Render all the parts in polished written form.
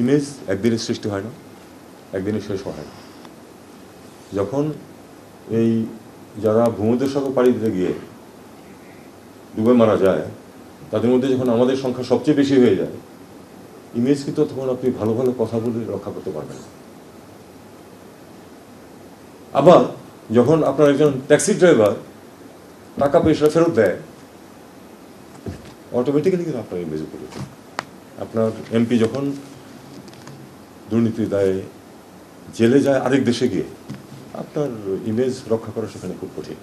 Image একদিনের সৃষ্টি হয় না, একদিনে শেষ হয় না। যখন এই যারা ভূমধ্যসাগর পাড়ি দিতে গিয়ে ডুবে মারা যায়, তাদের মধ্যে যখন আমাদের সংখ্যা সবচেয়ে বেশি হয়ে যায়, ইমেজ কিন্তু তখন আপনি ভালো ভালো কথা বলে রক্ষা করতে পারবেন না। আবার যখন আপনার একজন ট্যাক্সি ড্রাইভার টাকা পয়সা ফেরত দেয়, অটোমেটিক্যালি কিন্তু আপনার ইমেজ উপরে ওঠে। আপনার এমপি যখন দুর্নীতির দায়ে জেলে যায় আরেক দেশে গিয়ে, আপনার ইমেজ রক্ষা করা সেখানে খুব কঠিন।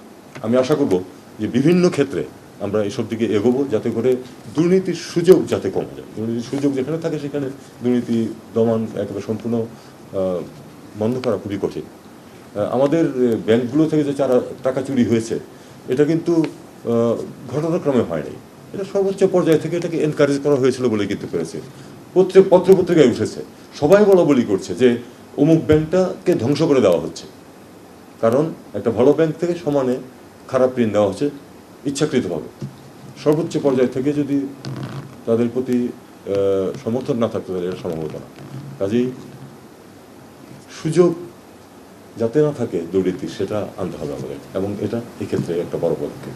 আমি আশা করব যে বিভিন্ন ক্ষেত্রে আমরা এসব দিকে এগোবো, যাতে করে দুর্নীতির সুযোগ যাতে কমে যায়। দুর্নীতির সুযোগ যেখানে থাকে সেখানে দুর্নীতি দমন একেবারে সম্পূর্ণ বন্ধ করা খুবই কঠিন। আমাদের ব্যাংকগুলো থেকে যে টাকা চুরি হয়েছে, এটা কিন্তু ঘটনাক্রমে হয়নি, এটা সর্বোচ্চ পর্যায় থেকে এটাকে এনকারেজ করা হয়েছিল বলে কিন্তু পেরেছে। পত্রপত্রিকায় উঠেছে, সবাই বলা বলি করছে যে অমুক ব্যাংকটাকে ধ্বংস করে দেওয়া হচ্ছে, কারণ একটা ভালো ব্যাংক থেকে সমানে খারাপ ঋণ দেওয়া হচ্ছে ইচ্ছাকৃতভাবে। সর্বোচ্চ পর্যায় থেকে যদি তাদের প্রতি সমর্থন না থাকতো তাহলে এটা সম্ভব হতো না। কাজেই সুযোগ যাতে না থাকে দুর্নীতি, সেটা আনতে হবে আমাদের, এবং এটা এক্ষেত্রে একটা বড় পদক্ষেপ।